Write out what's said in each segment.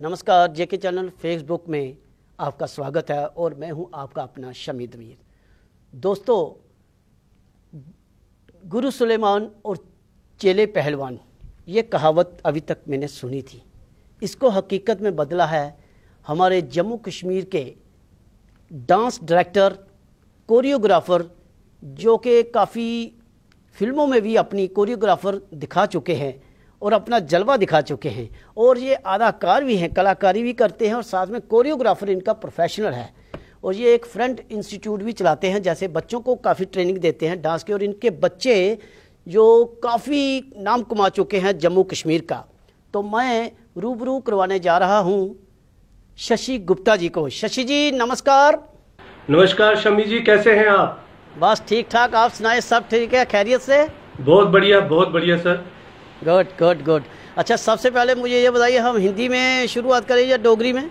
नमस्कार, जेके channel Facebook में आपका स्वागत है और मैं हूं आपका अपना शमीद मीर। दोस्तों, गुरु सुलेमान और चेले पहलवान, ये कहावत अभी तक मैंने सुनी थी। इसको हकीकत में बदला है हमारे जम्मू कश्मीर के डांस डायरेक्टर, कोरियोग्राफर, जो कि काफ़ी फिल्मों में भी अपनी कोरियोग्राफर दिखा चुके हैं और अपना जलवा दिखा चुके हैं, और ये अदाकार भी हैं, कलाकारी भी करते हैं और साथ में कोरियोग्राफर इनका प्रोफेशनल है। और ये एक फ्रंट इंस्टीट्यूट भी चलाते हैं, जैसे बच्चों को काफ़ी ट्रेनिंग देते हैं डांस के, और इनके बच्चे जो काफ़ी नाम कमा चुके हैं जम्मू कश्मीर का। तो मैं रूबरू करवाने जा रहा हूँ शशि गुप्ता जी को। शशि जी नमस्कार। नमस्कार शमी जी, कैसे हैं आप? बस ठीक ठाक, आप सुनाए, सब ठीक है, खैरियत से? बहुत बढ़िया सर। Good good good. अच्छा, सबसे पहले मुझे ये बताइए, हम हिंदी में शुरुआत करें या डोगरी में?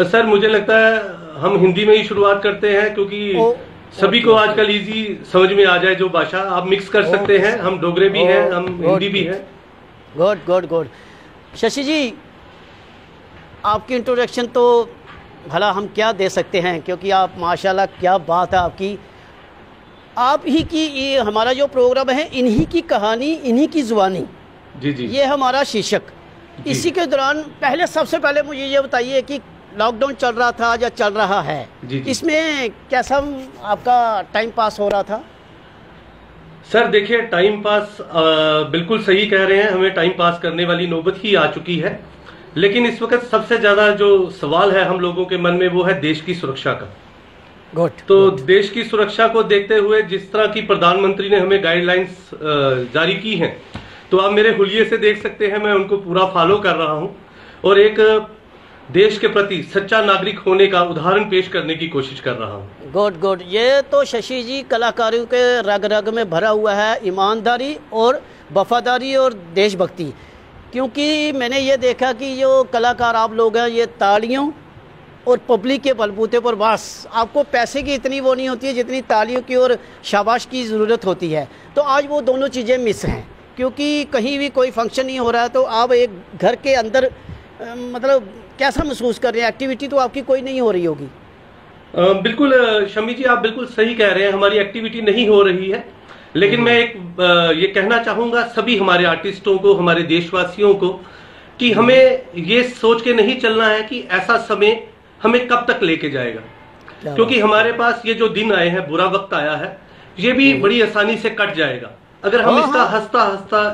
सर मुझे लगता है हम हिंदी में ही शुरुआत करते हैं, क्योंकि सभी को आजकल इजी समझ में आ जाए जो भाषा। आप मिक्स कर सकते हैं, हम डोगरे भी हैं, हम हिंदी भी हैं। Good good good. Shashi ji, आपकी इंट्रोडक्शन तो भला हम क्या दे सकते हैं, क्योंकि आप माशाल्लाह, क्या बात है आपकी। आप ही की ये हमारा जो प्रोग्राम है, इन्हीं की कहानी, इन्हीं की जुबानी, जी जी, ये हमारा शीर्षक। इसी के दौरान पहले सबसे पहले मुझे ये बताइए कि लॉकडाउन चल रहा था या चल रहा है, जी जी, इसमें कैसा आपका टाइम पास हो रहा था? सर देखिए, टाइम पास बिल्कुल सही कह रहे हैं, हमें टाइम पास करने वाली नौबत ही आ चुकी है। लेकिन इस वक्त सबसे ज्यादा जो सवाल है हम लोगों के मन में, वो है देश की सुरक्षा का। तो देश की सुरक्षा को देखते हुए जिस तरह की प्रधानमंत्री ने हमें गाइडलाइंस जारी की हैं, तो आप मेरे हुलिये से देख सकते हैं, मैं उनको पूरा फॉलो कर रहा हूं और एक देश के प्रति सच्चा नागरिक होने का उदाहरण पेश करने की कोशिश कर रहा हूं। Good good. ये तो शशि जी कलाकारों के रग रग में भरा हुआ है, ईमानदारी और वफादारी और देशभक्ति। क्योंकि मैंने ये देखा कि जो कलाकार आप लोग हैं, ये तालियों और पब्लिक के बलबूते पर, बस आपको पैसे की इतनी वो नहीं होती है जितनी तालियों की और शाबाश की ज़रूरत होती है। तो आज वो दोनों चीज़ें मिस हैं, क्योंकि कहीं भी कोई फंक्शन नहीं हो रहा है, तो आप एक घर के अंदर मतलब कैसा महसूस कर रहे हैं? एक्टिविटी तो आपकी कोई नहीं हो रही होगी। बिल्कुल शमी जी, आप बिल्कुल सही कह रहे हैं, हमारी एक्टिविटी नहीं हो रही है। लेकिन मैं एक ये कहना चाहूंगा सभी हमारे आर्टिस्टों को, हमारे देशवासियों को, कि हमें ये सोच के नहीं चलना है कि ऐसा समय हमें कब तक लेके जाएगा, क्योंकि हमारे पास ये जो दिन आए हैं, बुरा वक्त आया है, ये भी बड़ी आसानी से कट जाएगा अगर हम इसका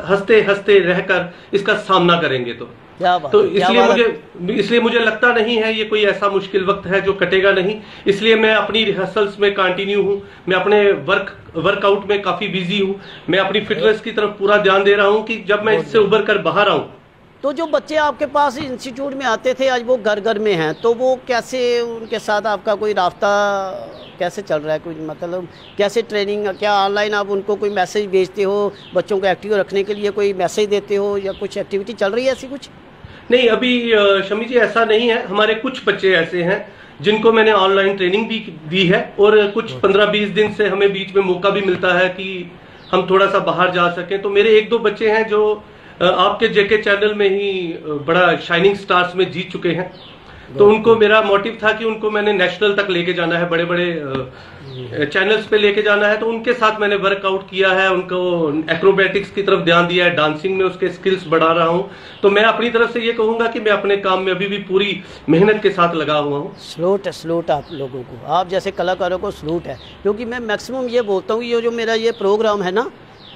हंसते हंसते रहकर इसका सामना करेंगे तो इसलिए मुझे लगता नहीं है ये कोई ऐसा मुश्किल वक्त है जो कटेगा नहीं। इसलिए मैं अपनी रिहर्सल्स में कंटिन्यू हूँ, मैं अपने वर्कआउट में काफी बिजी हूँ, मैं अपनी फिटनेस की तरफ पूरा ध्यान दे रहा हूँ कि जब मैं इससे उबर कर बाहर आऊँ। तो जो बच्चे आपके पास इंस्टीट्यूट में आते थे, आज वो घर घर में हैं, तो वो कैसे, उनके साथ आपका कोई रास्ता कैसे चल रहा है? कोई मतलब कैसे ट्रेनिंग, क्या ऑनलाइन आप उनको कोई मैसेज भेजते हो, बच्चों को एक्टिव रखने के लिए कोई मैसेज देते हो, या कुछ एक्टिविटी चल रही है ऐसी कुछ? नहीं, अभी शमी जी ऐसा नहीं है। हमारे कुछ बच्चे ऐसे हैं जिनको मैंने ऑनलाइन ट्रेनिंग भी दी है, और कुछ 15-20 दिन से हमें बीच में मौका भी मिलता है कि हम थोड़ा सा बाहर जा सकें। तो मेरे 1-2 बच्चे हैं जो आपके जेके चैनल में ही बड़ा शाइनिंग स्टार्स में जीत चुके हैं। तो उनको, मेरा मोटिव था कि उनको मैंने नेशनल तक लेके जाना है, बड़े बड़े चैनल्स पे लेके जाना है। तो उनके साथ मैंने वर्कआउट किया है, उनको एक्रोबैटिक्स की तरफ ध्यान दिया है, डांसिंग में उसके स्किल्स बढ़ा रहा हूं। तो मैं अपनी तरफ से ये कहूंगा कि मैं अपने काम में अभी भी पूरी मेहनत के साथ लगा हुआ हूँ। सलूट आप लोगों को, आप जैसे कलाकारों को सलूट है। क्योंकि मैं मैक्सिमम ये बोलता हूँ, ये जो मेरा ये प्रोग्राम है ना,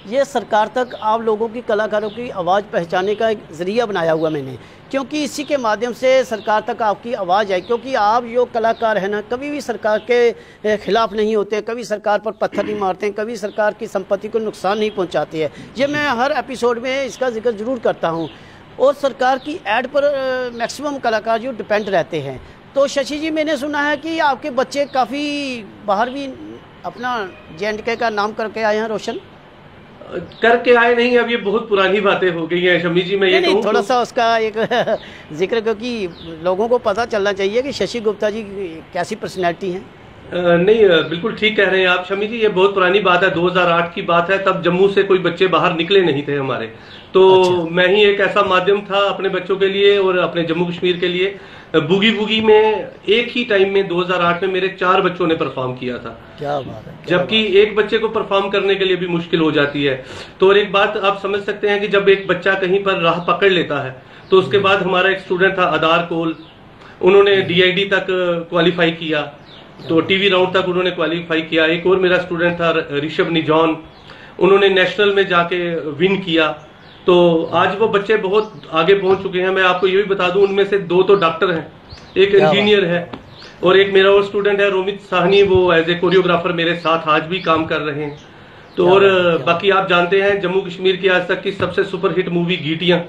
ये सरकार तक आप लोगों की, कलाकारों की आवाज़ पहचानने का एक ज़रिया बनाया हुआ मैंने, क्योंकि इसी के माध्यम से सरकार तक आपकी आवाज़ आए। क्योंकि आप जो कलाकार हैं ना, कभी भी सरकार के खिलाफ नहीं होते, कभी सरकार पर पत्थर नहीं मारते, कभी सरकार की संपत्ति को नुकसान नहीं पहुंचाते हैं। ये मैं हर एपिसोड में इसका जिक्र ज़रूर करता हूँ। और सरकार की ऐड पर मैक्सिमम कलाकार जो डिपेंड रहते हैं। तो शशि जी, मैंने सुना है कि आपके बच्चे काफ़ी बाहर भी अपना J&K का नाम करके आए हैं, रोशन करके आए नहीं। अब ये बहुत पुरानी बातें हो गई हैं शमी जी, मैं ये कहूं थोड़ा सा उसका एक जिक्र, क्योंकि लोगों को पता चलना चाहिए कि शशि गुप्ता जी कैसी पर्सनैलिटी हैं। नहीं, बिल्कुल ठीक कह रहे हैं आप शमी जी। ये बहुत पुरानी बात है, 2008 की बात है। तब जम्मू से कोई बच्चे बाहर निकले नहीं थे हमारे, तो अच्छा। मैं ही एक ऐसा माध्यम था अपने बच्चों के लिए और अपने जम्मू कश्मीर के लिए। बुगी बुगी में एक ही टाइम में 2008 में मेरे 4 बच्चों ने परफॉर्म किया था। क्या बात है, जबकि एक बच्चे को परफॉर्म करने के लिए भी मुश्किल हो जाती है। तो और एक बात आप समझ सकते हैं कि जब एक बच्चा कहीं पर राह पकड़ लेता है, तो उसके बाद हमारा एक स्टूडेंट था आधार कोल, उन्होंने DID तक क्वालिफाई किया, तो टीवी राउंड तक उन्होंने क्वालिफाई किया। एक और मेरा स्टूडेंट था ऋषभ निजौन, उन्होंने नेशनल में जाके विन किया। तो आज वो बच्चे बहुत आगे पहुंच चुके हैं। मैं आपको ये भी बता दूं, उनमें से 2 तो डॉक्टर हैं, एक इंजीनियर है, और एक मेरा और स्टूडेंट है रोमित साहनी, वो एज ए कोरियोग्राफर मेरे साथ आज भी काम कर रहे हैं। तो और बाकी आप जानते हैं जम्मू कश्मीर की आज तक की सबसे सुपरहिट मूवी गीटियां।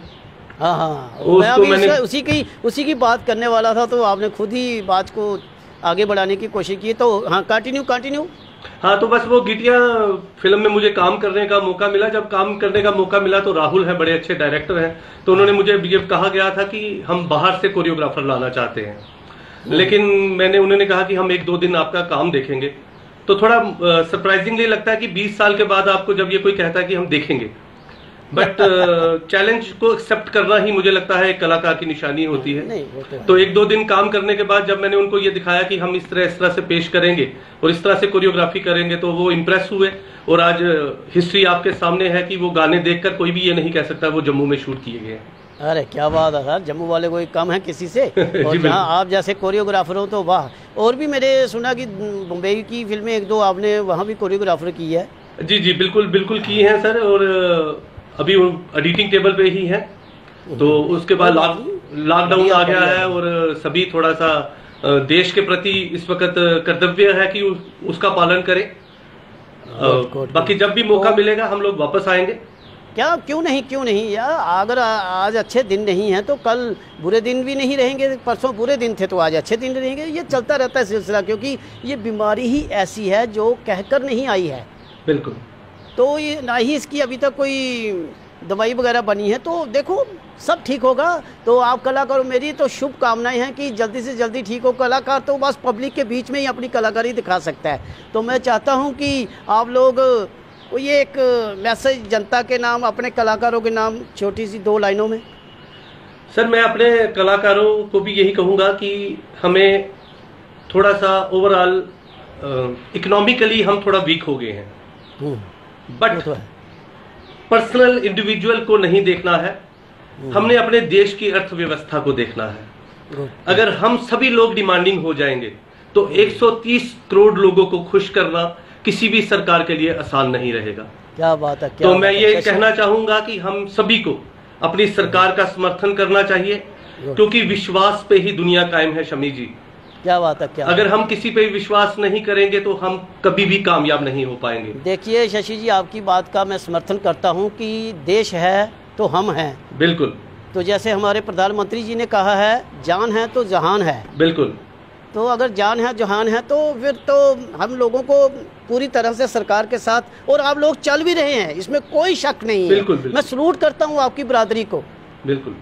हाँ हाँ, मैं अभी उसी की बात करने वाला था, तो आपने खुद ही बात को आगे बढ़ाने की कोशिश की। तो हाँ, कंटिन्यू। हाँ, तो बस वो गिटिया फिल्म में मुझे काम करने का मौका मिला। जब काम करने का मौका मिला तो राहुल है, बड़े अच्छे डायरेक्टर हैं, तो उन्होंने मुझे ये कहा गया था कि हम बाहर से कोरियोग्राफर लाना चाहते हैं, लेकिन उन्होंने कहा कि हम 1-2 दिन आपका काम देखेंगे। तो थोड़ा सरप्राइजिंगली लगता है कि 20 साल के बाद आपको जब ये कोई कहता है कि हम देखेंगे, बट चैलेंज को एक्सेप्ट करना ही मुझे लगता है एक कलाकार की निशानी होती है। तो 1-2 दिन काम करने के बाद जब मैंने उनको ये दिखाया कि हम इस तरह से पेश करेंगे और इस तरह से कोरियोग्राफी करेंगे, तो वो इम्प्रेस हुए। और आज हिस्ट्री आपके सामने है कि वो गाने देखकर कोई भी ये नहीं कह सकता वो जम्मू में शूट किए गए। अरे क्या बात है सर, जम्मू वाले कोई कम है किसी से। और जहाँ आप जैसे कोरियोग्राफर हो तो वाह। और भी मैंने सुना कि मुंबई की फिल्में 1-2 आपने वहाँ भी कोरियोग्राफर की है। जी, बिल्कुल की है सर, और अभी वो एडिटिंग टेबल पे ही है। तो उसके बाद लॉकडाउन आ गया है और सभी थोड़ा सा देश के प्रति इस वक्त कर्तव्य है कि उसका पालन करें। बाकी जब भी मौका मिलेगा हम लोग वापस आएंगे। क्या, क्यों नहीं यार। अगर आज अच्छे दिन नहीं है तो कल बुरे दिन भी नहीं रहेंगे, परसों बुरे दिन थे तो आज अच्छे दिन रहेंगे। ये चलता रहता है सिलसिला, क्योंकि ये बीमारी ही ऐसी है जो कहकर नहीं आई है। बिल्कुल। तो ये ना ही इसकी अभी तक कोई दवाई वगैरह बनी है, तो देखो सब ठीक होगा। तो आप कलाकारों, मेरी तो शुभकामनाएं हैं कि जल्दी से जल्दी ठीक हो। कलाकार तो बस पब्लिक के बीच में ही अपनी कलाकारी दिखा सकता है। तो मैं चाहता हूं कि आप लोग ये एक मैसेज जनता के नाम, अपने कलाकारों के नाम, छोटी सी 2 लाइनों में। सर, मैं अपने कलाकारों को भी यही कहूँगा कि हमें थोड़ा सा ओवरऑल इकोनॉमिकली हम थोड़ा वीक हो गए हैं, बट पर्सनल इंडिविजुअल को नहीं देखना है, हमने अपने देश की अर्थव्यवस्था को देखना है। अगर हम सभी लोग डिमांडिंग हो जाएंगे तो 130 करोड़ लोगों को खुश करना किसी भी सरकार के लिए आसान नहीं रहेगा। क्या बात है। तो मैं ये कहना चाहूंगा कि हम सभी को अपनी सरकार का समर्थन करना चाहिए, क्योंकि विश्वास पे ही दुनिया कायम है शमी जी। क्या बात है। अगर हम किसी पे विश्वास नहीं करेंगे तो हम कभी भी कामयाब नहीं हो पाएंगे। देखिए शशि जी, आपकी बात का मैं समर्थन करता हूं कि देश है तो हम हैं। बिल्कुल। तो जैसे हमारे प्रधानमंत्री जी ने कहा है, जान है तो जहान है। बिल्कुल। तो अगर जान है जहान है तो फिर तो हम लोगों को पूरी तरह से सरकार के साथ, और आप लोग चल भी रहे हैं, इसमें कोई शक नहीं बिल्कुल, है। बिल्कुल। मैं सलूट करता हूं आपकी बरादरी को। बिल्कुल।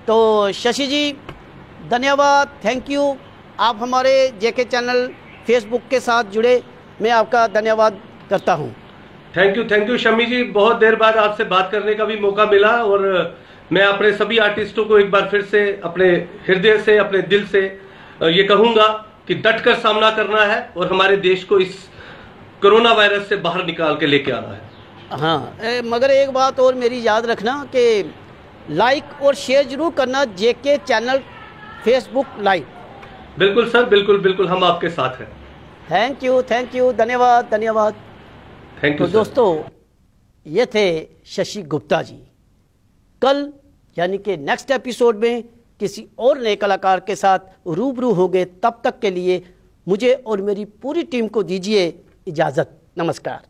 तो शशि जी धन्यवाद, थैंक यू। आप हमारे जेके चैनल फेसबुक के साथ जुड़े, मैं आपका धन्यवाद करता हूं। थैंक यू शमी जी। बहुत देर बाद आपसे बात करने का भी मौका मिला, और मैं अपने सभी आर्टिस्टों को एक बार फिर से अपने हृदय से, अपने दिल से ये कहूंगा कि डटकर सामना करना है और हमारे देश को इस कोरोना वायरस से बाहर निकाल के लेके आना है। हाँ, मगर एक बात और मेरी याद रखना कि लाइक और शेयर जरूर करना जेके चैनल फेसबुक लाइव। बिल्कुल सर, बिल्कुल हम आपके साथ हैं। थैंक यू, धन्यवाद। Thank you. तो दोस्तों, ये थे शशि गुप्ता जी। कल यानी कि नेक्स्ट एपिसोड में किसी और नए कलाकार के साथ रूबरू होंगे। तब तक के लिए मुझे और मेरी पूरी टीम को दीजिए इजाज़त। नमस्कार।